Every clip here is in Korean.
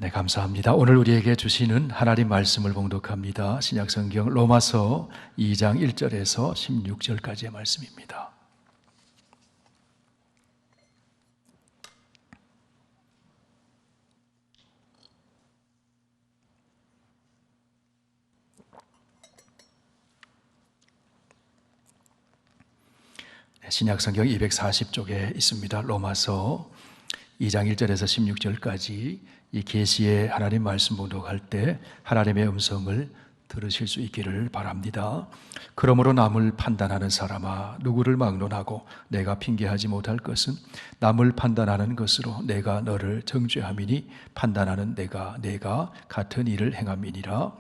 네, 감사합니다. 오늘 우리에게 주시는 하나님 말씀을 봉독합니다. 신약성경 로마서 2장 1절에서 16절까지의 말씀입니다. 신약성경 240쪽에 있습니다. 로마서 2장 1절에서 16절까지 이 계시의 하나님 말씀 봉독할 때 하나님의 음성을 들으실 수 있기를 바랍니다. 그러므로 남을 판단하는 사람아, 누구를 막론하고 내가 핑계하지 못할 것은 남을 판단하는 것으로 내가 너를 정죄함이니 판단하는 내가 같은 일을 행함이니라.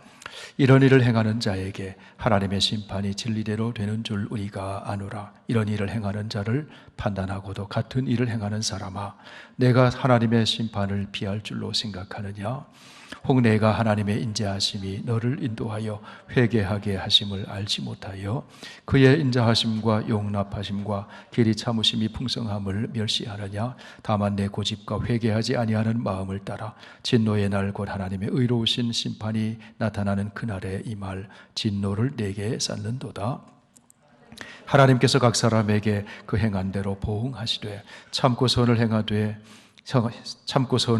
이런 일을 행하는 자에게 하나님의 심판이 진리대로 되는 줄 우리가 아노라. 이런 일을 행하는 자를 판단하고도 같은 일을 행하는 사람아, 내가 하나님의 심판을 피할 줄로 생각하느냐? 혹 내가 하나님의 인자하심이 너를 인도하여 회개하게 하심을 알지 못하여 그의 인자하심과 용납하심과 길이 참으심이 풍성함을 멸시하느냐? 다만 내 고집과 회개하지 아니하는 마음을 따라 진노의 날 곧 하나님의 의로우신 심판이 나타나는 그날에 이 말 진노를 내게 쌓는도다. 하나님께서 각 사람에게 그 행한 대로 보응하시되 참고 선을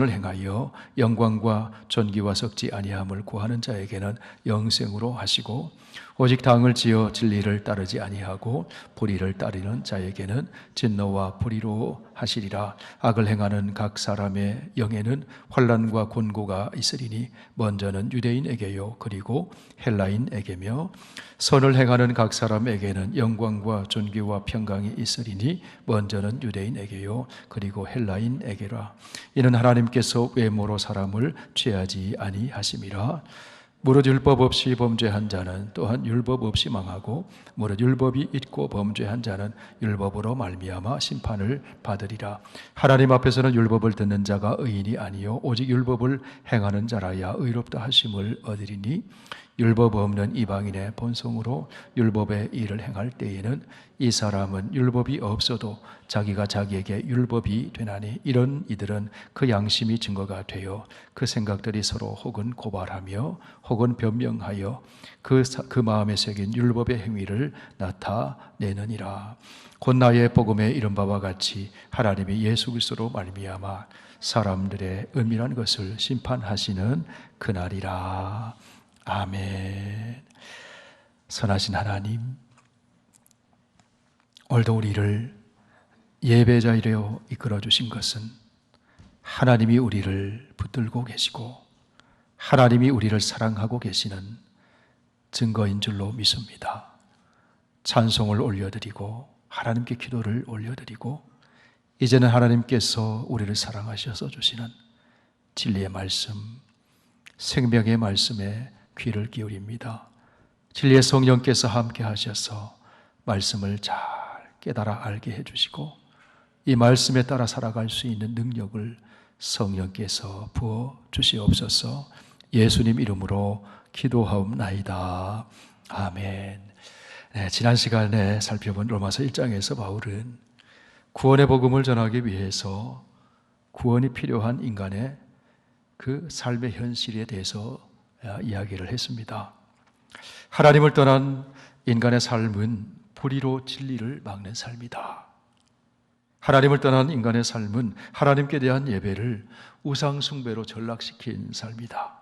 행하여 영광과 존귀와 썩지 아니함을 구하는 자에게는 영생으로 하시고, 오직 당을 지어 진리를 따르지 아니하고 불의를 따르는 자에게는 진노와 불의로 하시리라. 악을 행하는 각 사람의 영에는 환난과 곤고가 있으리니 먼저는 유대인에게요 그리고 헬라인에게며, 선을 행하는 각 사람에게는 영광과 존귀와 평강이 있으리니 먼저는 유대인에게요 그리고 헬라인에게라. 이는 하나님께서 외모로 사람을 취하지 아니하심이라. 무릇 율법 없이 범죄한 자는 또한 율법 없이 망하고, 무릇 율법이 있고 범죄한 자는 율법으로 말미암아 심판을 받으리라. 하나님 앞에서는 율법을 듣는 자가 의인이 아니요 오직 율법을 행하는 자라야 의롭다 하심을 얻으리니, 율법 없는 이방인의 본성으로 율법의 일을 행할 때에는 이 사람은 율법이 없어도 자기가 자기에게 율법이 되나니, 이런 이들은 그 양심이 증거가 되어 그 생각들이 서로 혹은 고발하며 혹은 변명하여 그 마음에 새긴 율법의 행위를 나타내느니라. 곧 나의 복음에 이른 바와 같이 하나님이 예수 그리스도로 말미암아 사람들의 은밀한 것을 심판하시는 그날이라. 아멘. 선하신 하나님, 오늘도 우리를 예배자이려 이끌어 주신 것은 하나님이 우리를 붙들고 계시고 하나님이 우리를 사랑하고 계시는 증거인 줄로 믿습니다. 찬송을 올려드리고 하나님께 기도를 올려드리고, 이제는 하나님께서 우리를 사랑하셔서 주시는 진리의 말씀, 생명의 말씀에 귀를 기울입니다. 진리의 성령께서 함께 하셔서 말씀을 잘 깨달아 알게 해주시고 이 말씀에 따라 살아갈 수 있는 능력을 성령께서 부어 주시옵소서. 예수님 이름으로 기도하옵나이다. 아멘. 네, 지난 시간에 살펴본 로마서 1장에서 바울은 구원의 복음을 전하기 위해서 구원이 필요한 인간의 그 삶의 현실에 대해서 이야기를 했습니다. 하나님을 떠난 인간의 삶은 불의로 진리를 막는 삶이다. 하나님을 떠난 인간의 삶은 하나님께 대한 예배를 우상 숭배로 전락시킨 삶이다.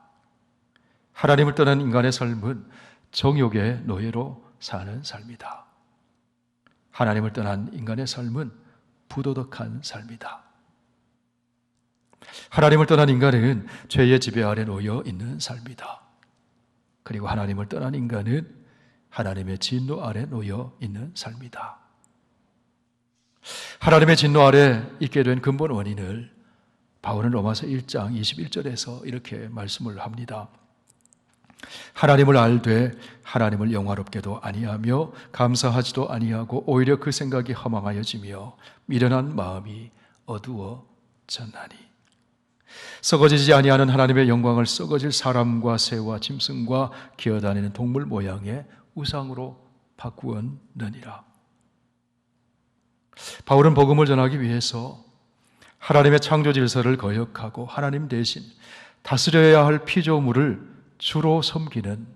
하나님을 떠난 인간의 삶은 정욕의 노예로 사는 삶이다. 하나님을 떠난 인간의 삶은 부도덕한 삶이다. 하나님을 떠난 인간은 죄의 지배 아래 놓여 있는 삶이다. 그리고 하나님을 떠난 인간은 하나님의 진노 아래 놓여 있는 삶이다. 하나님의 진노 아래 있게 된 근본 원인을 바울은 로마서 1장 21절에서 이렇게 말씀을 합니다. 하나님을 알되 하나님을 영화롭게도 아니하며 감사하지도 아니하고 오히려 그 생각이 허망하여지며 미련한 마음이 어두워졌나니, 썩어지지 아니하는 하나님의 영광을 썩어질 사람과 새와 짐승과 기어다니는 동물 모양의 우상으로 바꾸었느니라. 바울은 복음을 전하기 위해서 하나님의 창조 질서를 거역하고 하나님 대신 다스려야 할 피조물을 주로 섬기는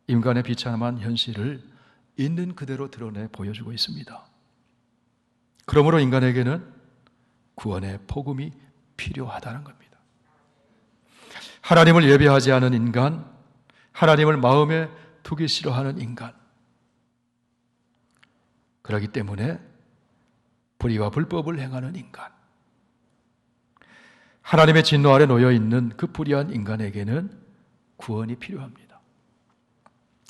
인간의 비참한 현실을 있는 그대로 드러내 보여주고 있습니다. 그러므로 인간에게는 구원의 복음이 필요하다는 겁니다. 하나님을 예배하지 않은 인간, 하나님을 마음에 두기 싫어하는 인간, 그렇기 때문에 불의와 불법을 행하는 인간, 하나님의 진노 아래 놓여 있는 그 불의한 인간에게는 구원이 필요합니다.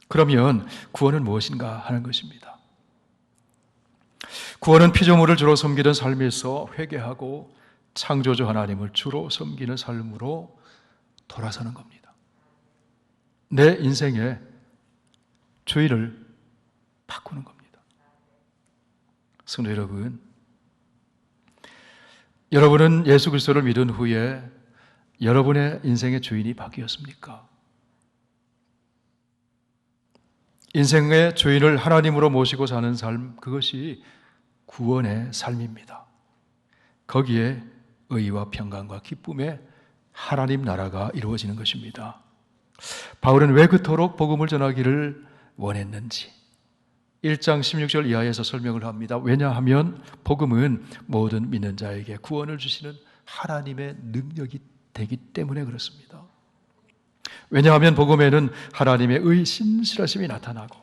그러면 구원은 무엇인가 하는 것입니다. 구원은 피조물을 주로 섬기던 삶에서 회개하고 창조주 하나님을 주로 섬기는 삶으로 돌아서는 겁니다. 내 인생의 주의를 바꾸는 겁니다. 성도 여러분, 여러분은 예수 그리스도를 믿은 후에 여러분의 인생의 주인이 바뀌었습니까? 인생의 주인을 하나님으로 모시고 사는 삶, 그것이 구원의 삶입니다. 거기에 의와 평강과 기쁨의 하나님 나라가 이루어지는 것입니다. 바울은 왜 그토록 복음을 전하기를 원했는지 1장 16절 이하에서 설명을 합니다. 왜냐하면 복음은 모든 믿는 자에게 구원을 주시는 하나님의 능력이 되기 때문에 그렇습니다. 왜냐하면 복음에는 하나님의 신실하심이 나타나고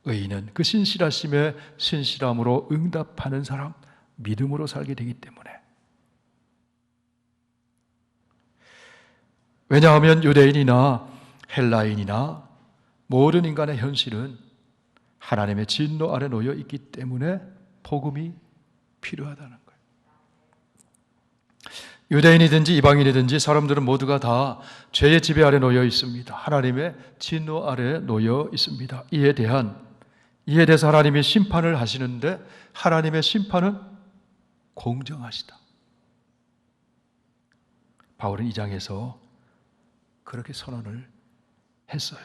의인은 그 신실하심에 신실함으로 응답하는 사람, 믿음으로 살게 되기 때문에. 왜냐하면 유대인이나 헬라인이나 모든 인간의 현실은 하나님의 진노 아래 놓여 있기 때문에 복음이 필요하다는 거예요. 유대인이든지 이방인이든지 사람들은 모두가 다 죄의 지배 아래 놓여 있습니다. 하나님의 진노 아래 놓여 있습니다. 이에 대해서 하나님이 심판을 하시는데 하나님의 심판은 공정하시다. 바울은 이 장에서 그렇게 선언을 했어요.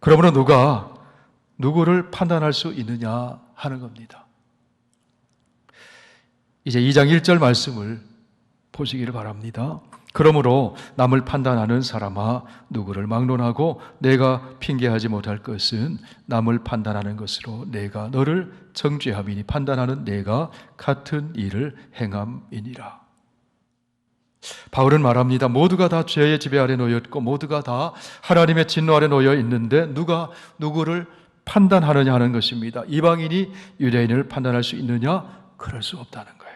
그러므로 누가 누구를 판단할 수 있느냐 하는 겁니다. 이제 2장 1절 말씀을 보시기를 바랍니다. 그러므로 남을 판단하는 사람아 누구를 막론하고 내가 핑계하지 못할 것은 남을 판단하는 것으로 내가 너를 정죄함이니 판단하는 내가 같은 일을 행함이니라. 바울은 말합니다. 모두가 다 죄의 지배 아래 놓였고 모두가 다 하나님의 진노 아래 놓여 있는데 누가 누구를 판단하느냐 하는 것입니다. 이방인이 유대인을 판단할 수 있느냐? 그럴 수 없다는 거예요.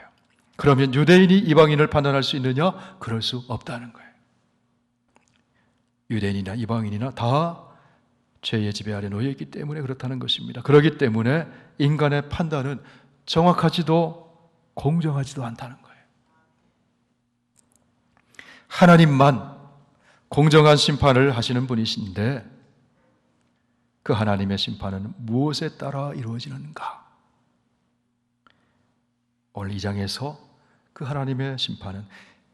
그러면 유대인이 이방인을 판단할 수 있느냐? 그럴 수 없다는 거예요. 유대인이나 이방인이나 다 죄의 지배 아래 놓여 있기 때문에 그렇다는 것입니다. 그렇기 때문에 인간의 판단은 정확하지도 공정하지도 않다는 거예요. 하나님만 공정한 심판을 하시는 분이신데 그 하나님의 심판은 무엇에 따라 이루어지는가? 오늘 2장에서 그 하나님의 심판은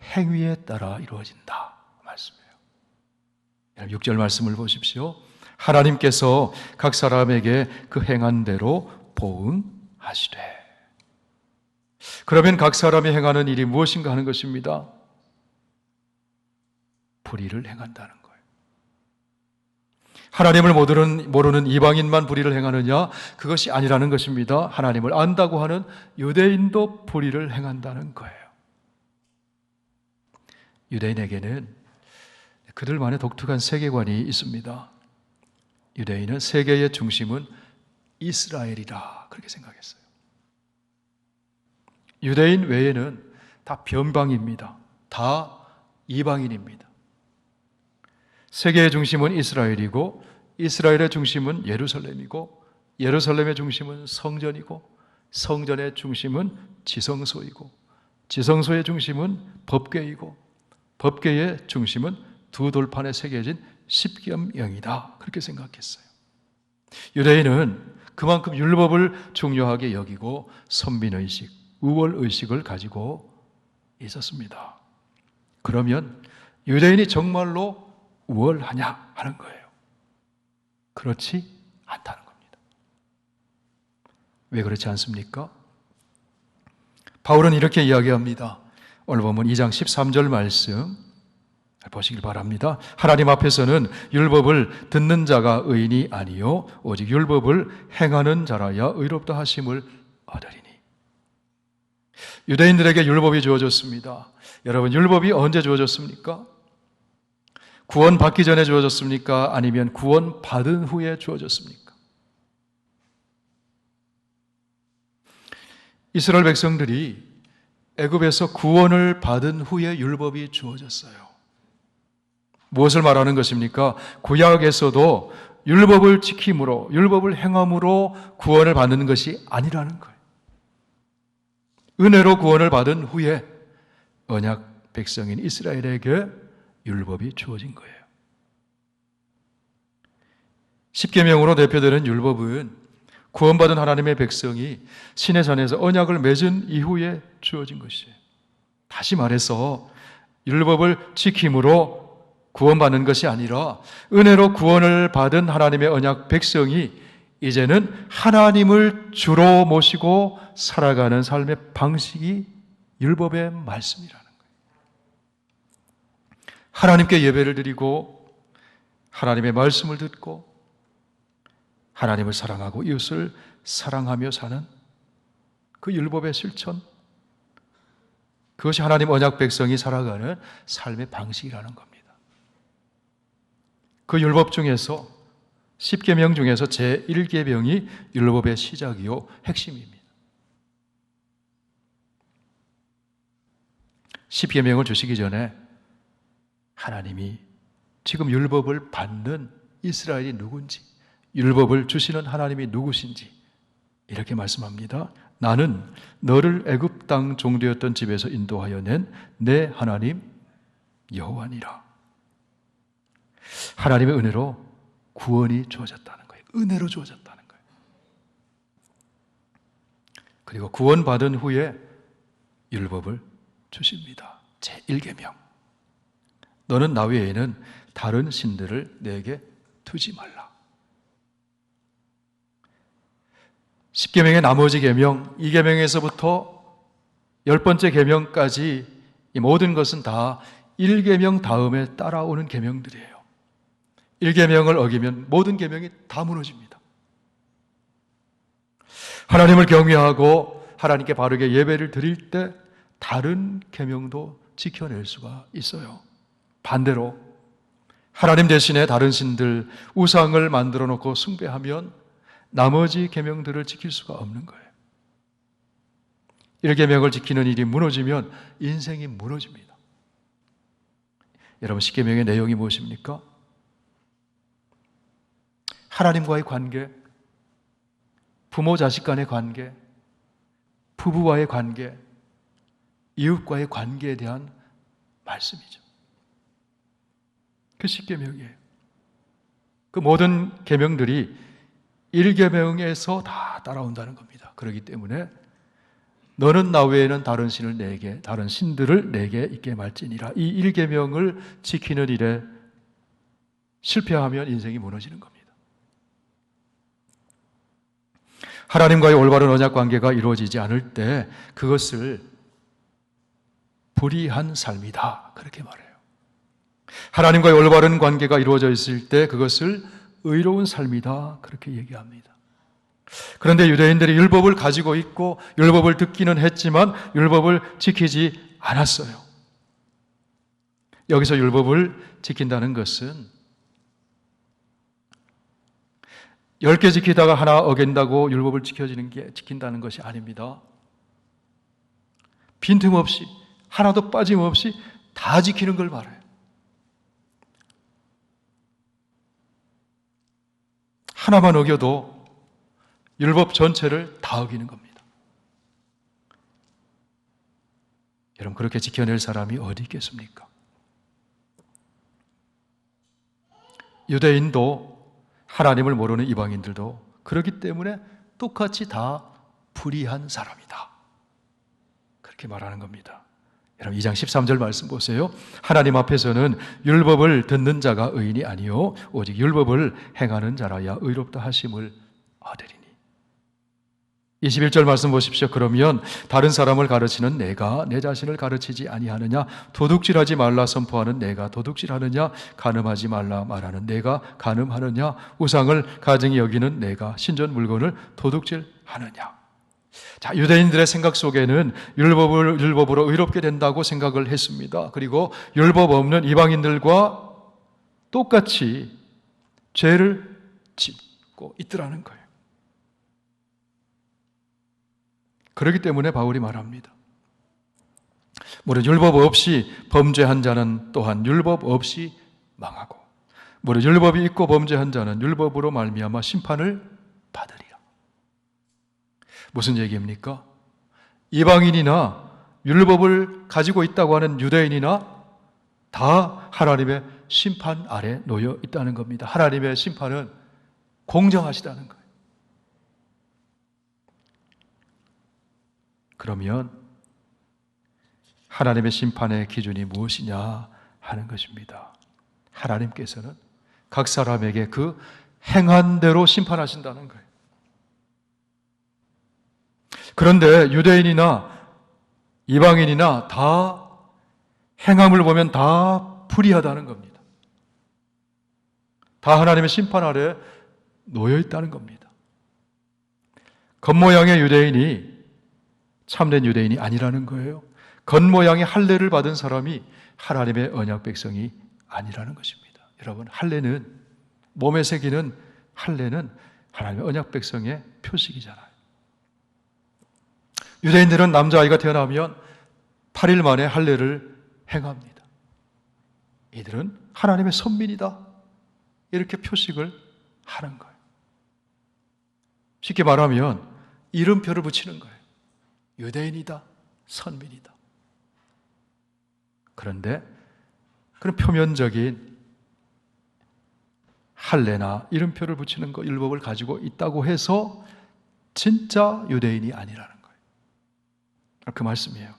행위에 따라 이루어진다 말씀이에요. 6절 말씀을 보십시오. 하나님께서 각 사람에게 그 행한 대로 보응하시되. 그러면 각 사람이 행하는 일이 무엇인가 하는 것입니다. 불의를 행한다는 거예요. 하나님을 모르는 이방인만 불의를 행하느냐? 그것이 아니라는 것입니다. 하나님을 안다고 하는 유대인도 불의를 행한다는 거예요. 유대인에게는 그들만의 독특한 세계관이 있습니다. 유대인은 세계의 중심은 이스라엘이라 그렇게 생각했어요. 유대인 외에는 다 변방입니다. 다 이방인입니다. 세계의 중심은 이스라엘이고 이스라엘의 중심은 예루살렘이고 예루살렘의 중심은 성전이고 성전의 중심은 지성소이고 지성소의 중심은 법궤이고 법궤의 중심은 두 돌판에 새겨진 십계명이다 그렇게 생각했어요. 유대인은 그만큼 율법을 중요하게 여기고 선민의식, 우월의식을 가지고 있었습니다. 그러면 유대인이 정말로 우월하냐 하는 거예요. 그렇지 않다는 겁니다. 왜 그렇지 않습니까? 바울은 이렇게 이야기합니다. 오늘 보면 2장 13절 말씀 보시길 바랍니다. 하나님 앞에서는 율법을 듣는 자가 의인이 아니요 오직 율법을 행하는 자라야 의롭다 하심을 얻으리니. 유대인들에게 율법이 주어졌습니다. 여러분, 율법이 언제 주어졌습니까? 구원 받기 전에 주어졌습니까? 아니면 구원 받은 후에 주어졌습니까? 이스라엘 백성들이 애굽에서 구원을 받은 후에 율법이 주어졌어요. 무엇을 말하는 것입니까? 구약에서도 율법을 지킴으로, 율법을 행함으로 구원을 받는 것이 아니라는 거예요. 은혜로 구원을 받은 후에 언약 백성인 이스라엘에게 율법이 주어진 거예요. 십계명으로 대표되는 율법은 구원받은 하나님의 백성이 시내산에서 언약을 맺은 이후에 주어진 것이에요. 다시 말해서 율법을 지킴으로 구원받는 것이 아니라 은혜로 구원을 받은 하나님의 언약 백성이 이제는 하나님을 주로 모시고 살아가는 삶의 방식이 율법의 말씀이라는 거예요. 하나님께 예배를 드리고 하나님의 말씀을 듣고 하나님을 사랑하고 이웃을 사랑하며 사는 그 율법의 실천, 그것이 하나님 언약 백성이 살아가는 삶의 방식이라는 겁니다. 그 율법 중에서 10계명 중에서 제1계명이 율법의 시작이요 핵심입니다. 10계명을 주시기 전에 하나님이 지금 율법을 받는 이스라엘이 누군지, 율법을 주시는 하나님이 누구신지 이렇게 말씀합니다. 나는 너를 애굽 땅 종되었던 집에서 인도하여 낸 내 하나님 여호와니라. 하나님의 은혜로 구원이 주어졌다는 거예요. 은혜로 주어졌다는 거예요. 그리고 구원받은 후에 율법을 주십니다. 제1계명. 너는 나 외에는 다른 신들을 내게 두지 말라. 10계명의 나머지 계명, 2계명에서부터 10번째 계명까지 이 모든 것은 다 1계명 다음에 따라오는 계명들이에요. 1계명을 어기면 모든 계명이 다 무너집니다. 하나님을 경외하고 하나님께 바르게 예배를 드릴 때 다른 계명도 지켜낼 수가 있어요. 반대로 하나님 대신에 다른 신들, 우상을 만들어 놓고 숭배하면 나머지 계명들을 지킬 수가 없는 거예요. 1계명을 지키는 일이 무너지면 인생이 무너집니다. 여러분, 10계명의 내용이 무엇입니까? 하나님과의 관계, 부모 자식 간의 관계, 부부와의 관계, 이웃과의 관계에 대한 말씀이죠. 그 10계명이에요. 그 모든 계명들이 1계명에서 다 따라온다는 겁니다. 그렇기 때문에 너는 나 외에는 다른 신을 내게, 다른 신들을 내게 있게 말지니라. 이 1계명을 지키는 일에 실패하면 인생이 무너지는 겁니다. 하나님과의 올바른 언약 관계가 이루어지지 않을 때 그것을 불의한 삶이다, 그렇게 말해요. 하나님과의 올바른 관계가 이루어져 있을 때 그것을 의로운 삶이다, 그렇게 얘기합니다. 그런데 유대인들이 율법을 가지고 있고 율법을 듣기는 했지만 율법을 지키지 않았어요. 여기서 율법을 지킨다는 것은 10개 지키다가 하나 어긴다고 율법을 지킨다는 것이 아닙니다. 빈틈없이, 하나도 빠짐없이 다 지키는 걸 말해요. 하나만 어겨도 율법 전체를 다 어기는 겁니다. 여러분, 그렇게 지켜낼 사람이 어디 있겠습니까? 유대인도 하나님을 모르는 이방인들도 그렇기 때문에 똑같이 다 불의한 사람이다, 그렇게 말하는 겁니다. 여러분, 2장 13절 말씀 보세요. 하나님 앞에서는 율법을 듣는 자가 의인이 아니요 오직 율법을 행하는 자라야 의롭다 하심을 얻으리니. 21절 말씀 보십시오. 그러면 다른 사람을 가르치는 내가 내 자신을 가르치지 아니하느냐? 도둑질하지 말라 선포하는 내가 도둑질하느냐? 간음하지 말라 말하는 내가 간음하느냐? 우상을 가증히 여기는 내가 신전 물건을 도둑질하느냐? 자, 유대인들의 생각 속에는 율법으로 의롭게 된다고 생각을 했습니다. 그리고 율법 없는 이방인들과 똑같이 죄를 짓고 있더라는 거예요. 그렇기 때문에 바울이 말합니다. 무릇 율법 없이 범죄한 자는 또한 율법 없이 망하고 무릇 율법이 있고 범죄한 자는 율법으로 말미암아 심판을 받으리라. 무슨 얘기입니까? 이방인이나 율법을 가지고 있다고 하는 유대인이나 다 하나님의 심판 아래 놓여 있다는 겁니다. 하나님의 심판은 공정하시다는 거예요. 그러면 하나님의 심판의 기준이 무엇이냐 하는 것입니다. 하나님께서는 각 사람에게 그 행한 대로 심판하신다는 거예요. 그런데 유대인이나 이방인이나 다 행함을 보면 다 불의하다는 겁니다. 다 하나님의 심판 아래 놓여 있다는 겁니다. 겉모양의 유대인이 참된 유대인이 아니라는 거예요. 겉모양의 할례를 받은 사람이 하나님의 언약 백성이 아니라는 것입니다. 여러분, 할례는 몸에 새기는 할례는 하나님의 언약 백성의 표식이잖아요. 유대인들은 남자아이가 태어나면 8일 만에 할례를 행합니다. 이들은 하나님의 선민이다. 이렇게 표식을 하는 거예요. 쉽게 말하면 이름표를 붙이는 거예요. 유대인이다, 선민이다. 그런데 그런 표면적인 할례나 이름표를 붙이는 거, 율법을 가지고 있다고 해서 진짜 유대인이 아니라는 거예요. 그 말씀이에요.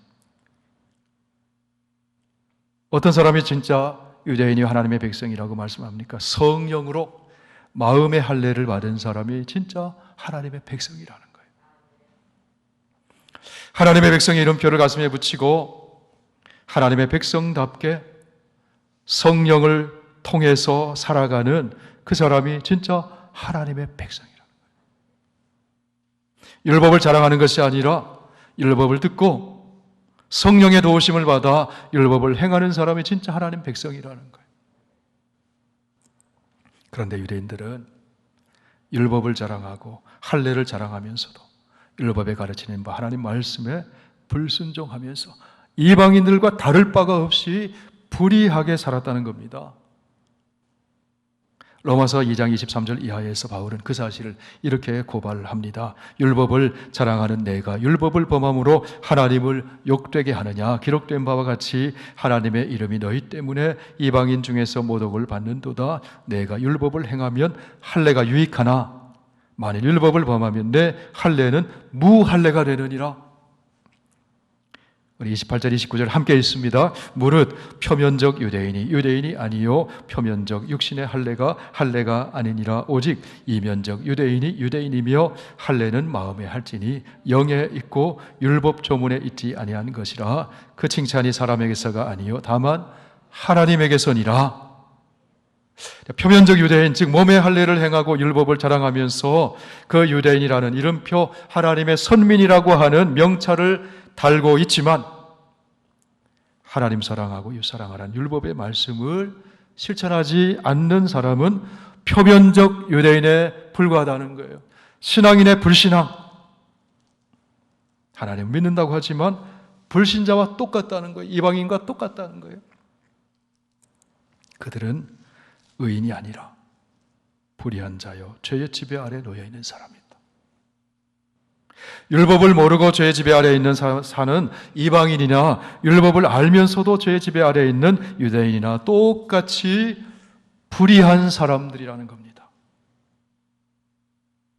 어떤 사람이 진짜 유대인이 하나님의 백성이라고 말씀합니까? 성령으로 마음의 할례를 받은 사람이 진짜 하나님의 백성이라는 거예요. 하나님의 백성의 이름표를 가슴에 붙이고 하나님의 백성답게 성령을 통해서 살아가는 그 사람이 진짜 하나님의 백성이라는 거예요. 율법을 자랑하는 것이 아니라 율법을 듣고 성령의 도우심을 받아 율법을 행하는 사람이 진짜 하나님 백성이라는 거예요. 그런데 유대인들은 율법을 자랑하고 할례를 자랑하면서도 율법에 가르치는 바 하나님 말씀에 불순종하면서 이방인들과 다를 바가 없이 불의하게 살았다는 겁니다. 로마서 2장 23절 이하에서 바울은 그 사실을 이렇게 고발합니다. 율법을 자랑하는 내가 율법을 범함으로 하나님을 욕되게 하느냐? 기록된 바와 같이 하나님의 이름이 너희 때문에 이방인 중에서 모독을 받는도다. 내가 율법을 행하면 할례가 유익하나 만일 율법을 범하면 내 할례는 무할례가 되느니라. 우리 28절 29절 함께 읽습니다. 무릇 표면적 유대인이 아니요 표면적 육신의 할례가 아니니라. 오직 이면적 유대인이며 할례는 마음에 할지니 영에 있고 율법 조문에 있지 아니한 것이라. 그 칭찬이 사람에게서가 아니요 다만 하나님에게서니라. 표면적 유대인, 즉 몸의 할례를 행하고 율법을 자랑하면서 그 유대인이라는 이름표 하나님의 선민이라고 하는 명찰을 달고 있지만 하나님 사랑하고 유 사랑하라는 율법의 말씀을 실천하지 않는 사람은 표면적 유대인에 불과하다는 거예요. 신앙인의 불신앙, 하나님 믿는다고 하지만 불신자와 똑같다는 거예요. 이방인과 똑같다는 거예요. 그들은 의인이 아니라 불의한 자요 죄의 지배 아래 놓여 있는 사람입니다. 율법을 모르고 죄의 지배 아래 있는 사는 이방인이나 율법을 알면서도 죄의 지배 아래 있는 유대인이나 똑같이 불의한 사람들이라는 겁니다.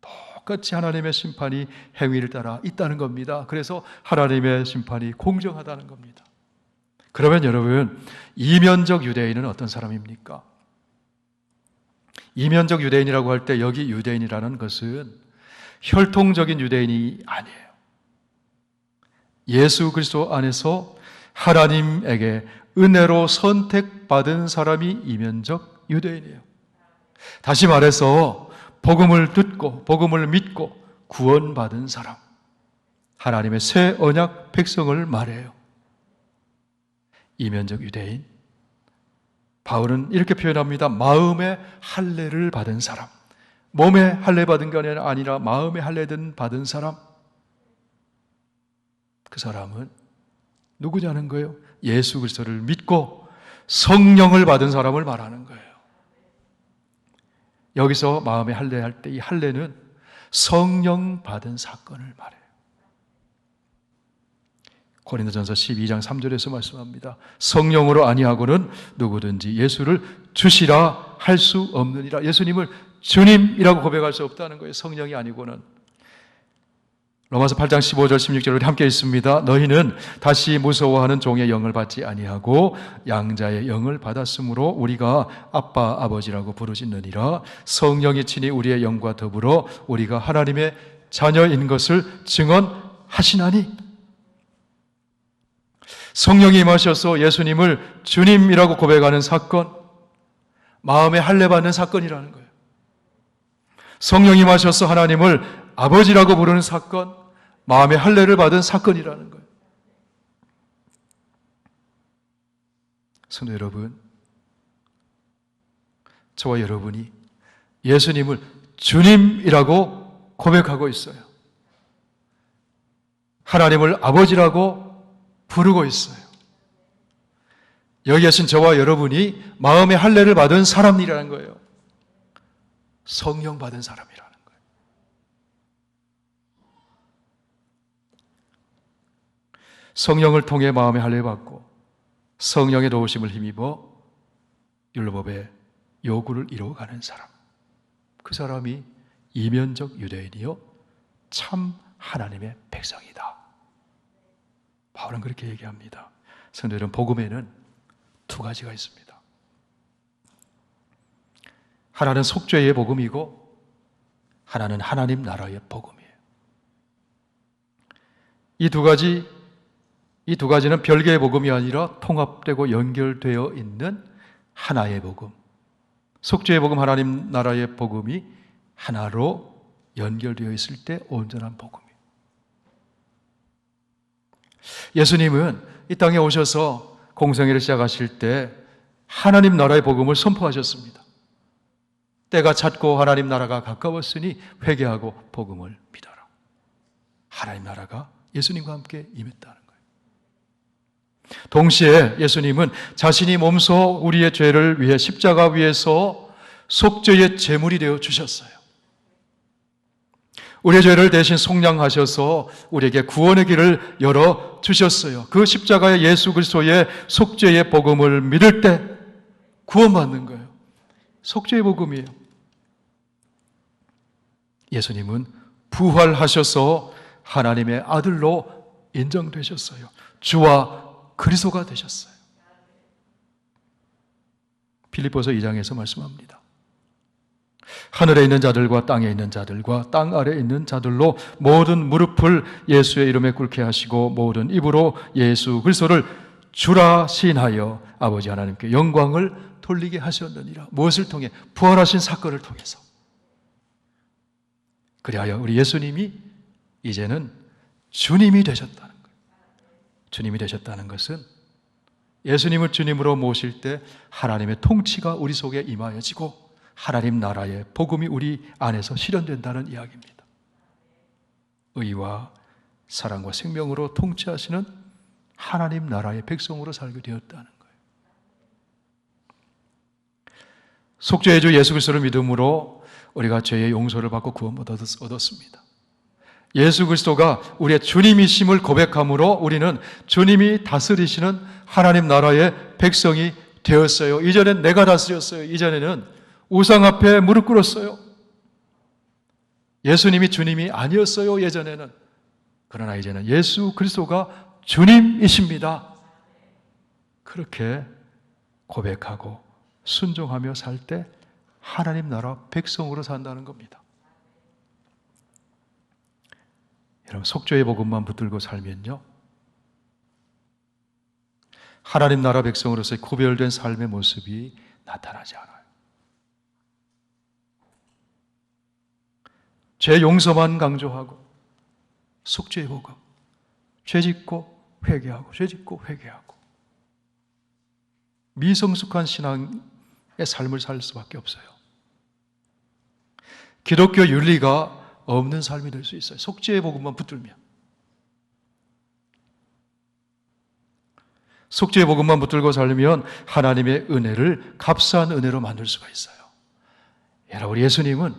똑같이 하나님의 심판이 행위를 따라 있다는 겁니다. 그래서 하나님의 심판이 공정하다는 겁니다. 그러면 여러분, 이면적 유대인은 어떤 사람입니까? 이면적 유대인이라고 할 때 여기 유대인이라는 것은 혈통적인 유대인이 아니에요. 예수 그리스도 안에서 하나님에게 은혜로 선택받은 사람이 이면적 유대인이에요. 다시 말해서 복음을 듣고 복음을 믿고 구원받은 사람, 하나님의 새 언약 백성을 말해요. 이면적 유대인. 바울은 이렇게 표현합니다. 마음의 할례를 받은 사람. 몸에 할례 받은 게 아니라 마음의 할례든 받은 사람. 그 사람은 누구냐는 거예요? 예수 그리스도를 믿고 성령을 받은 사람을 말하는 거예요. 여기서 마음의 할례할 때 이 할례는 성령 받은 사건을 말해요. 고린도전서 12장 3절에서 말씀합니다. 성령으로 아니하고는 누구든지 예수를 주시라 할 수 없느니라. 예수님을 주님이라고 고백할 수 없다는 거예요. 성령이 아니고는. 로마서 8장 15절 16절을 함께 있습니다. 너희는 다시 무서워하는 종의 영을 받지 아니하고 양자의 영을 받았으므로 우리가 아빠 아버지라고 부르짖느니라. 성령이 친히 우리의 영과 더불어 우리가 하나님의 자녀인 것을 증언하시나니. 성령이 임하셔서 예수님을 주님이라고 고백하는 사건, 마음에 할례 받는 사건이라는 거예요. 성령이 임하셔서 하나님을 아버지라고 부르는 사건, 마음의 할례를 받은 사건이라는 거예요. 성도 여러분, 저와 여러분이 예수님을 주님이라고 고백하고 있어요. 하나님을 아버지라고 부르고 있어요. 여기 계신 저와 여러분이 마음의 할례를 받은 사람이라는 거예요. 성령 받은 사람이라는 거예요. 성령을 통해 마음의 할례 받고 성령의 도우심을 힘입어 율법의 요구를 이루어가는 사람. 그 사람이 이면적 유대인이요 참 하나님의 백성이다. 바울은 그렇게 얘기합니다. 성도 여러분, 복음에는 두 가지가 있습니다. 하나는 속죄의 복음이고 하나는 하나님 나라의 복음이에요. 이 두 가지는 별개의 복음이 아니라 통합되고 연결되어 있는 하나의 복음. 속죄의 복음, 하나님 나라의 복음이 하나로 연결되어 있을 때 온전한 복음이에요. 예수님은 이 땅에 오셔서 공생애를 시작하실 때 하나님 나라의 복음을 선포하셨습니다. 때가 찼고 하나님 나라가 가까웠으니 회개하고 복음을 믿어라. 하나님 나라가 예수님과 함께 임했다는 거예요. 동시에 예수님은 자신이 몸소 우리의 죄를 위해 십자가 위에서 속죄의 제물이 되어 주셨어요. 우리의 죄를 대신 속량하셔서 우리에게 구원의 길을 열어 주셨어요. 그 십자가의 예수 그리스도의 속죄의 복음을 믿을 때 구원받는 거예요. 속죄의 복음이에요. 예수님은 부활하셔서 하나님의 아들로 인정되셨어요. 주와 그리스도가 되셨어요. 빌립보서 2장에서 말씀합니다. 하늘에 있는 자들과 땅에 있는 자들과 땅 아래에 있는 자들로 모든 무릎을 예수의 이름에 꿇게 하시고 모든 입으로 예수 그리스도를 주라 시인하여 아버지 하나님께 영광을 돌리게 하셨느니라. 무엇을 통해? 부활하신 사건을 통해서. 그리하여 우리 예수님이 이제는 주님이 되셨다는 거예요. 주님이 되셨다는 것은 예수님을 주님으로 모실 때 하나님의 통치가 우리 속에 임하여지고 하나님 나라의 복음이 우리 안에서 실현된다는 이야기입니다. 의와 사랑과 생명으로 통치하시는 하나님 나라의 백성으로 살게 되었다는 거예요. 속죄의 주 예수 그리스도를 믿음으로 우리가 죄의 용서를 받고 구원을 얻었습니다. 예수 그리스도가 우리의 주님이심을 고백함으로 우리는 주님이 다스리시는 하나님 나라의 백성이 되었어요. 이전엔 내가 다스렸어요. 이전에는 우상 앞에 무릎 꿇었어요. 예수님이 주님이 아니었어요. 예전에는. 그러나 이제는 예수 그리스도가 주님이십니다. 그렇게 고백하고 순종하며 살 때 하나님 나라 백성으로 산다는 겁니다. 여러분, 속죄의 복음만 붙들고 살면요, 하나님 나라 백성으로서의 구별된 삶의 모습이 나타나지 않아요. 죄 용서만 강조하고 속죄의 복음, 죄 짓고 회개하고 죄 짓고 회개하고, 미성숙한 신앙의 삶을 살 수밖에 없어요. 기독교 윤리가 없는 삶이 될 수 있어요. 속죄의 복음만 붙들면. 속죄의 복음만 붙들고 살면 하나님의 은혜를 값싼 은혜로 만들 수가 있어요. 여러분, 예수님은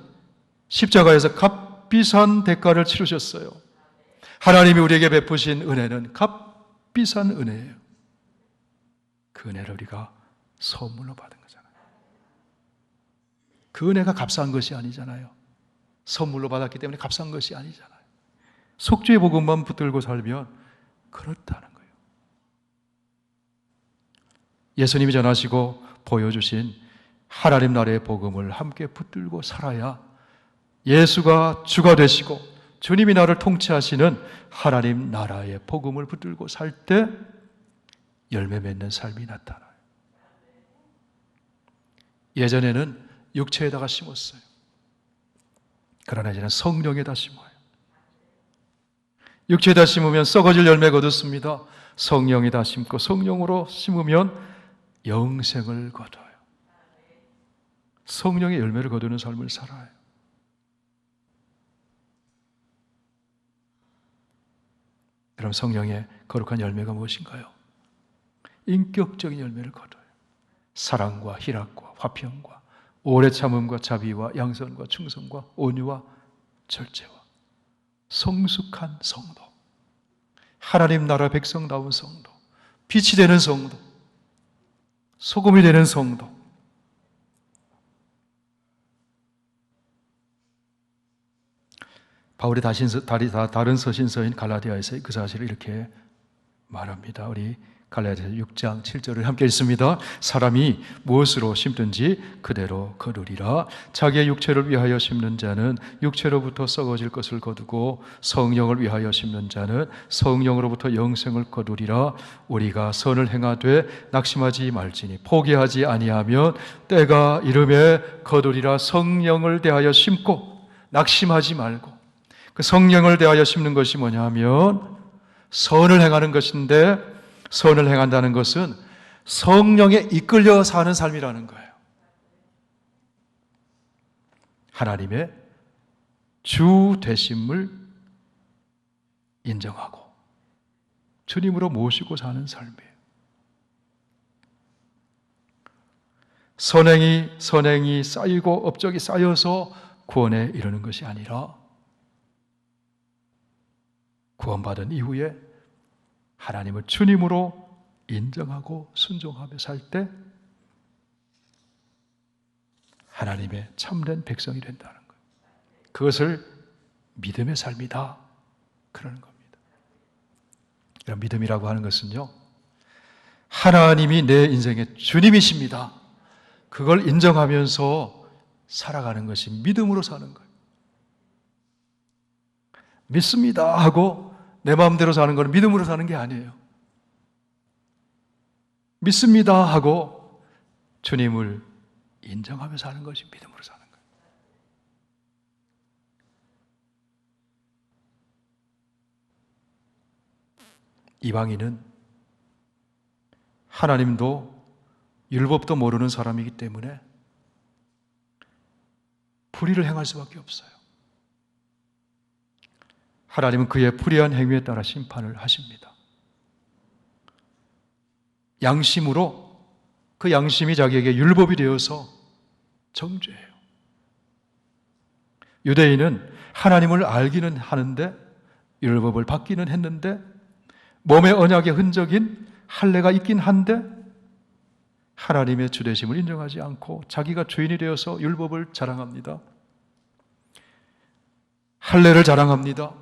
십자가에서 값비싼 대가를 치르셨어요. 하나님이 우리에게 베푸신 은혜는 값비싼 은혜예요. 그 은혜를 우리가 선물로 받은 거잖아요. 그 은혜가 값싼 것이 아니잖아요. 선물로 받았기 때문에 값싼 것이 아니잖아요. 속죄의 복음만 붙들고 살면 그렇다는 거예요. 예수님이 전하시고 보여주신 하나님 나라의 복음을 함께 붙들고 살아야 예수가 주가 되시고 주님이 나를 통치하시는 하나님 나라의 복음을 붙들고 살 때 열매 맺는 삶이 나타나요. 예전에는 육체에다가 심었어요. 그러나 이제는 성령에다 심어요. 육체에다 심으면 썩어질 열매가 얻습니다. 성령에다 심고 성령으로 심으면 영생을 거둬요. 성령의 열매를 거두는 삶을 살아요. 여러분, 성령의 거룩한 열매가 무엇인가요? 인격적인 열매를 거둬요. 사랑과 희락과 화평과 오래 참음과 자비와 양선과 충성과 온유와 절제와 성숙한 성도, 하나님 나라 백성다운 성도, 빛이 되는 성도, 소금이 되는 성도. 바울이 다른 서신서인 갈라디아에서 그 사실을 이렇게 말합니다. 우리 갈라디아서 6장 7절을 함께 읽습니다. 사람이 무엇으로 심든지 그대로 거두리라. 자기의 육체를 위하여 심는 자는 육체로부터 썩어질 것을 거두고 성령을 위하여 심는 자는 성령으로부터 영생을 거두리라. 우리가 선을 행하되 낙심하지 말지니 포기하지 아니하면 때가 이름에 거두리라. 성령을 대하여 심고 낙심하지 말고, 그 성령을 대하여 심는 것이 뭐냐 하면 선을 행하는 것인데, 선을 행한다는 것은 성령에 이끌려 사는 삶이라는 거예요. 하나님의 주 되심을 인정하고 주님으로 모시고 사는 삶이에요. 선행이 쌓이고 업적이 쌓여서 구원에 이르는 것이 아니라, 구원받은 이후에 하나님을 주님으로 인정하고 순종하며 살 때 하나님의 참된 백성이 된다는 거예요. 그것을 믿음의 삶이다, 그러는 겁니다. 이런 믿음이라고 하는 것은요, 하나님이 내 인생의 주님이십니다, 그걸 인정하면서 살아가는 것이 믿음으로 사는 거예요. 믿습니다 하고 내 마음대로 사는 건 믿음으로 사는 게 아니에요. 믿습니다 하고 주님을 인정하며 사는 것이 믿음으로 사는 거예요. 이방인은 하나님도 율법도 모르는 사람이기 때문에 불의를 행할 수밖에 없어요. 하나님은 그의 불의한 행위에 따라 심판을 하십니다. 양심으로, 그 양심이 자기에게 율법이 되어서 정죄해요. 유대인은 하나님을 알기는 하는데, 율법을 받기는 했는데, 몸의 언약의 흔적인 할례가 있긴 한데 하나님의 주되심을 인정하지 않고 자기가 주인이 되어서 율법을 자랑합니다. 할례를 자랑합니다.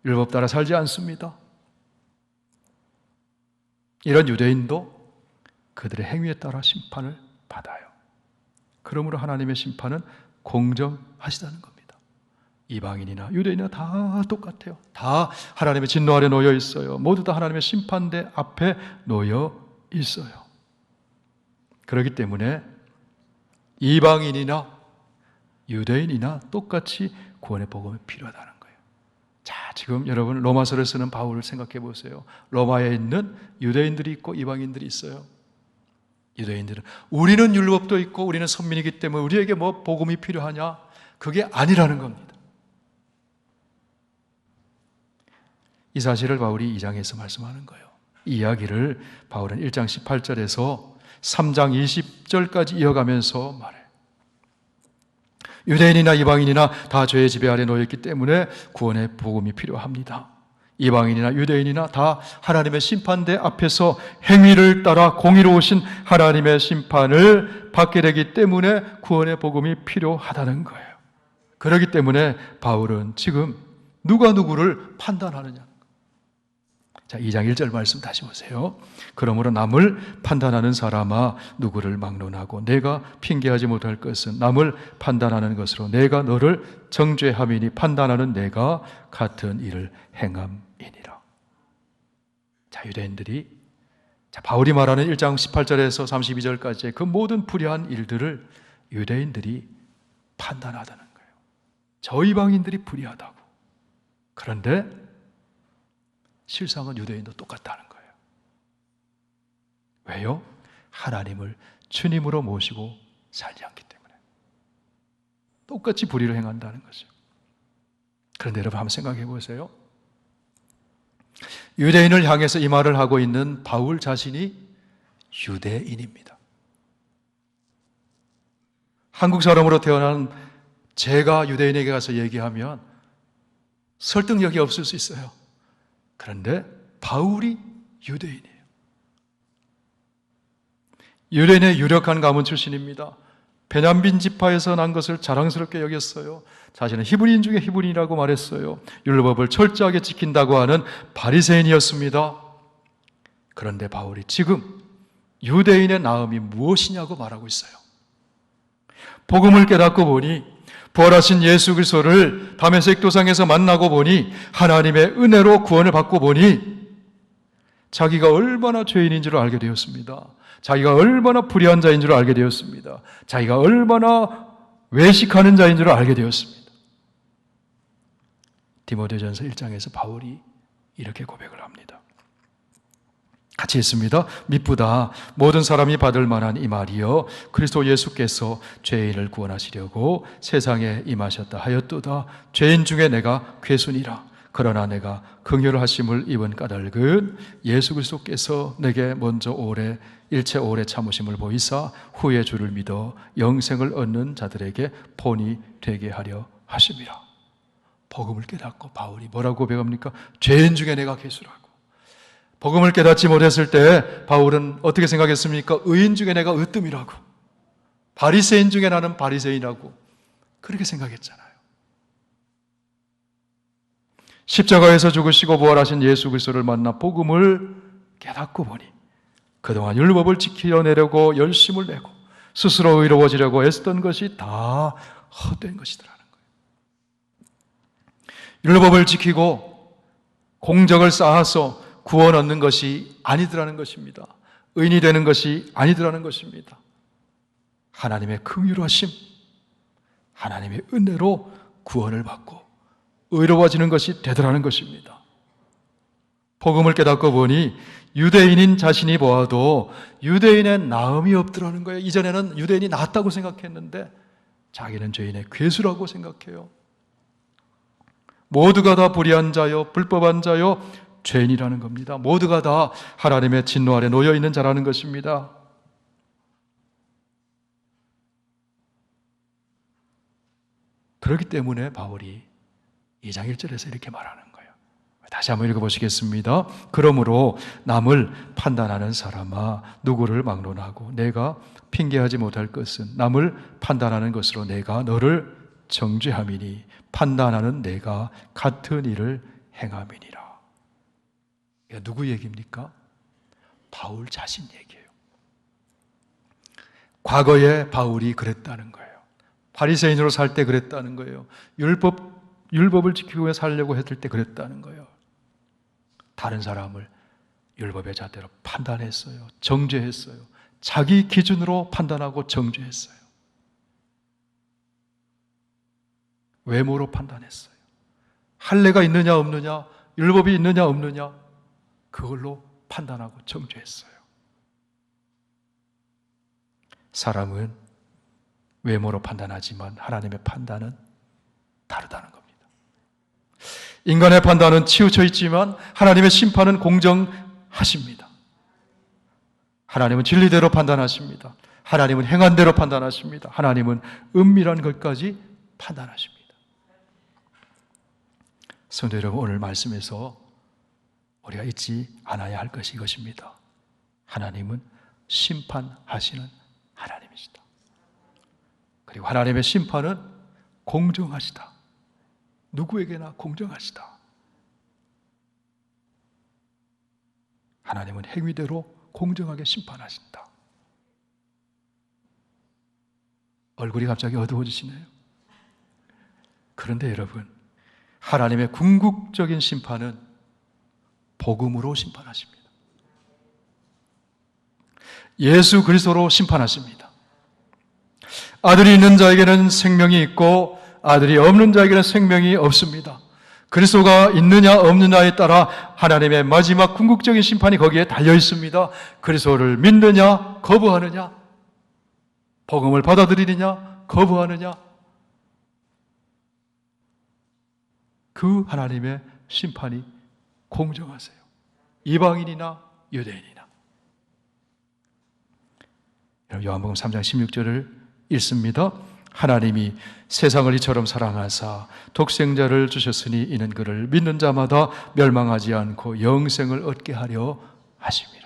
율법 따라 살지 않습니다. 이런 유대인도 그들의 행위에 따라 심판을 받아요. 그러므로 하나님의 심판은 공정하시다는 겁니다. 이방인이나 유대인이나 다 똑같아요. 다 하나님의 진노 아래 놓여 있어요. 모두 다 하나님의 심판대 앞에 놓여 있어요. 그렇기 때문에 이방인이나 유대인이나 똑같이 구원의 복음이 필요하다는 거예요. 자, 지금 여러분 로마서를 쓰는 바울을 생각해 보세요. 로마에 있는 유대인들이 있고 이방인들이 있어요. 유대인들은 우리는 율법도 있고 우리는 선민이기 때문에 우리에게 뭐 복음이 필요하냐? 그게 아니라는 겁니다. 이 사실을 바울이 2장에서 말씀하는 거예요. 이 이야기를 바울은 1장 18절에서 3장 20절까지 이어가면서 말해요. 유대인이나 이방인이나 다 죄의 지배 아래 놓여있기 때문에 구원의 복음이 필요합니다. 이방인이나 유대인이나 다 하나님의 심판대 앞에서 행위를 따라 공의로우신 하나님의 심판을 받게 되기 때문에 구원의 복음이 필요하다는 거예요. 그렇기 때문에 바울은 지금 누가 누구를 판단하느냐. 자, 2장 1절 말씀 다시 보세요. 그러므로 남을 판단하는 사람아 누구를 막론하고 내가 핑계하지 못할 것은 남을 판단하는 것으로 내가 너를 정죄함이니 판단하는 내가 같은 일을 행함이니라. 자, 유대인들이 바울이 말하는 1장 18절에서 32절까지의 그 모든 불의한 일들을 유대인들이 판단하다는 거예요. 저 이방인들이 불의하다고. 그런데 실상은 유대인도 똑같다는 거예요. 왜요? 하나님을 주님으로 모시고 살지 않기 때문에. 똑같이 불의를 행한다는 거죠. 그런데 여러분 한번 생각해 보세요. 유대인을 향해서 이 말을 하고 있는 바울 자신이 유대인입니다. 한국 사람으로 태어난 제가 유대인에게 가서 얘기하면 설득력이 없을 수 있어요. 그런데 바울이 유대인이에요. 유대인의 유력한 가문 출신입니다. 베냐민 지파에서 난 것을 자랑스럽게 여겼어요. 자신은 히브리인 중에 히브리인이라고 말했어요. 율법을 철저하게 지킨다고 하는 바리새인이었습니다. 그런데 바울이 지금 유대인의 나음이 무엇이냐고 말하고 있어요. 복음을 깨닫고 보니 부활하신 예수 그리스도를 다메섹 도상에서 만나고 보니 하나님의 은혜로 구원을 받고 보니 자기가 얼마나 죄인인 줄 알게 되었습니다. 자기가 얼마나 불의한 자인 줄 알게 되었습니다. 자기가 얼마나 외식하는 자인 줄 알게 되었습니다. 디모데전서 1장에서 바울이 이렇게 고백을 합니다. 같이 했습니다. 미쁘다 모든 사람이 받을 만한 이 말이여 그리스도 예수께서 죄인을 구원하시려고 세상에 임하셨다 하였도다. 죄인 중에 내가 괴순이라. 그러나 내가 긍휼 하심을 입은 까닭은 예수 그리스도께서 내게 먼저 일체 오래 참으심을 보이사 후에 주를 믿어 영생을 얻는 자들에게 본이 되게 하려 하심이라. 복음을 깨닫고 바울이 뭐라고 고백합니까? 죄인 중에 내가 괴수라고. 복음을 깨닫지 못했을 때 바울은 어떻게 생각했습니까? 의인 중에 내가 으뜸이라고. 바리새인 중에 나는 바리새인이라고. 그렇게 생각했잖아요. 십자가에서 죽으시고 부활하신 예수 그리스도를 만나 복음을 깨닫고 보니 그동안 율법을 지켜내려고 열심을 내고 스스로 의로워지려고 애쓰던 것이 다 헛된 것이더라는 거예요. 율법을 지키고 공적을 쌓아서 구원 얻는 것이 아니더라는 것입니다. 의인이 되는 것이 아니더라는 것입니다. 하나님의 긍휼하심, 하나님의 은혜로 구원을 받고 의로워지는 것이 되더라는 것입니다. 복음을 깨닫고 보니 유대인인 자신이 보아도 유대인의 나음이 없더라는 거예요. 이전에는 유대인이 낫다고 생각했는데 자기는 죄인의 괴수라고 생각해요. 모두가 다 불의한 자요, 불법한 자요, 죄인이라는 겁니다. 모두가 다 하나님의 진노 아래 놓여 있는 자라는 것입니다. 그렇기 때문에 바울이 2장 1절에서 이렇게 말하는 거예요. 다시 한번 읽어보시겠습니다. 그러므로 남을 판단하는 사람아 누구를 막론하고 내가 핑계하지 못할 것은 남을 판단하는 것으로 내가 너를 정죄함이니 판단하는 내가 같은 일을 행함이니라. 이게 누구 얘기입니까? 바울 자신 얘기예요. 과거에 바울이 그랬다는 거예요. 바리새인으로 살 때 그랬다는 거예요. 율법 율법을 지키고 살려고 했을 때 그랬다는 거예요. 다른 사람을 율법의 잣대로 판단했어요. 정죄했어요. 자기 기준으로 판단하고 정죄했어요. 외모로 판단했어요. 할례가 있느냐 없느냐, 율법이 있느냐 없느냐, 그걸로 판단하고 정죄했어요. 사람은 외모로 판단하지만 하나님의 판단은 다르다는 겁니다. 인간의 판단은 치우쳐 있지만 하나님의 심판은 공정하십니다. 하나님은 진리대로 판단하십니다. 하나님은 행한대로 판단하십니다. 하나님은 은밀한 것까지 판단하십니다. 성도 여러분, 오늘 말씀에서 우리가 잊지 않아야 할 것이 이것입니다. 하나님은 심판하시는 하나님이시다. 그리고 하나님의 심판은 공정하시다. 누구에게나 공정하시다. 하나님은 행위대로 공정하게 심판하신다. 얼굴이 갑자기 어두워지시네요. 그런데 여러분, 하나님의 궁극적인 심판은 복음으로 심판하십니다. 예수 그리스도로 심판하십니다. 아들이 있는 자에게는 생명이 있고 아들이 없는 자에게는 생명이 없습니다. 그리스도가 있느냐 없느냐에 따라 하나님의 마지막 궁극적인 심판이 거기에 달려 있습니다. 그리스도를 믿느냐 거부하느냐, 복음을 받아들이느냐 거부하느냐, 그 하나님의 심판이 공정하세요. 이방인이나 유대인이나. 요한복음 3장 16절을 읽습니다. 하나님이 세상을 이처럼 사랑하사 독생자를 주셨으니 이는 그를 믿는 자마다 멸망하지 않고 영생을 얻게 하려 하심이라.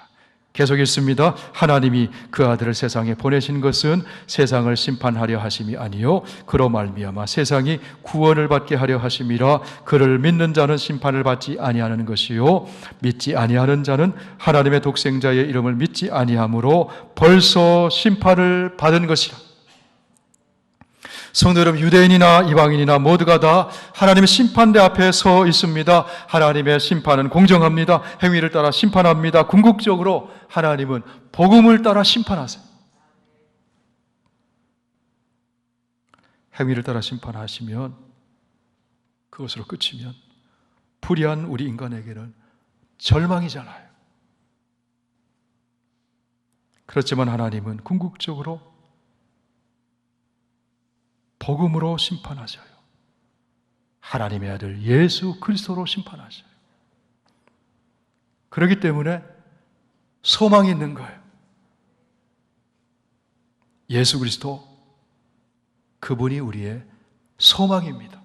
계속 읽습니다. 하나님이 그 아들을 세상에 보내신 것은 세상을 심판하려 하심이 아니요 그로 말미암아 세상이 구원을 받게 하려 하심이라. 그를 믿는 자는 심판을 받지 아니하는 것이요 믿지 아니하는 자는 하나님의 독생자의 이름을 믿지 아니하므로 벌써 심판을 받은 것이라. 성도 여러분, 유대인이나 이방인이나 모두가 다 하나님의 심판대 앞에 서 있습니다. 하나님의 심판은 공정합니다. 행위를 따라 심판합니다. 궁극적으로 하나님은 복음을 따라 심판하세요. 행위를 따라 심판하시면, 그것으로 끝이면 불의한 우리 인간에게는 절망이잖아요. 그렇지만 하나님은 궁극적으로 복음으로 심판하셔요. 하나님의 아들 예수 그리스도로 심판하셔요. 그렇기 때문에 소망이 있는 거예요. 예수 그리스도, 그분이 우리의 소망입니다.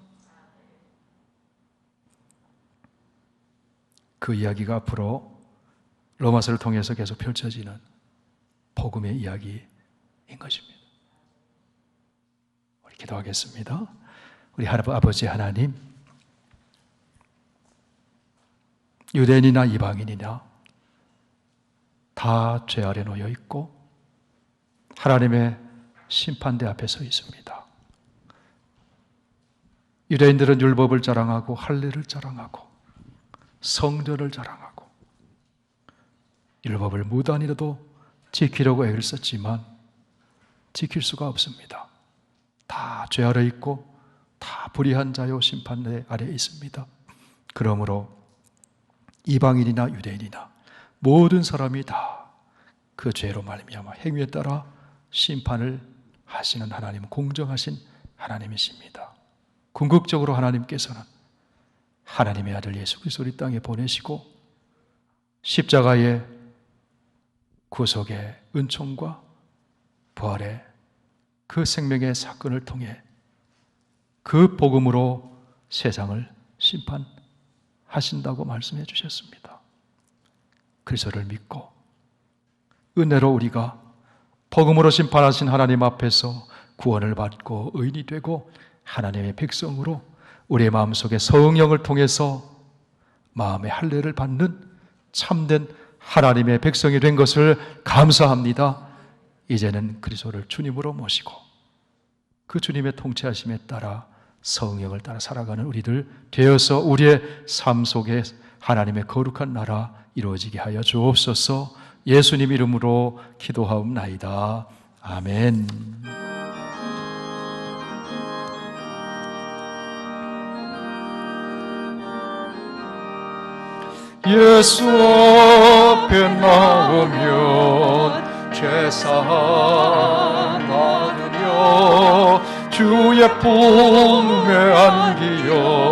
그 이야기가 앞으로 로마서를 통해서 계속 펼쳐지는 복음의 이야기인 것입니다. 기도하겠습니다. 우리 아버지 하나님, 유대인이나 이방인이나 다 죄 아래 놓여 있고 하나님의 심판대 앞에 서 있습니다. 유대인들은 율법을 자랑하고 할례를 자랑하고 성전을 자랑하고 율법을 무단이라도 지키려고 애를 썼지만 지킬 수가 없습니다. 다 죄 아래 있고 다 불의한 자요 심판대 아래 있습니다. 그러므로 이방인이나 유대인이나 모든 사람이 다 그 죄로 말미암아 행위에 따라 심판을 하시는 하나님, 공정하신 하나님이십니다. 궁극적으로 하나님께서는 하나님의 아들 예수 그리스도를 이 땅에 보내시고 십자가의 구속의 은총과 부활의 그 생명의 사건을 통해 그 복음으로 세상을 심판하신다고 말씀해 주셨습니다. 그리스도를 믿고 은혜로 우리가 복음으로 심판하신 하나님 앞에서 구원을 받고 의인이 되고 하나님의 백성으로 우리의 마음속에 성령을 통해서 마음의 할례를 받는 참된 하나님의 백성이 된 것을 감사합니다. 이제는 그리스도를 주님으로 모시고 그 주님의 통치하심에 따라 성령을 따라 살아가는 우리들 되어서 우리의 삶 속에 하나님의 거룩한 나라 이루어지게 하여 주옵소서. 예수님 이름으로 기도하옵나이다. 아멘. 예수 앞에 나오면 죄사함 받으며 주의 품에 안기어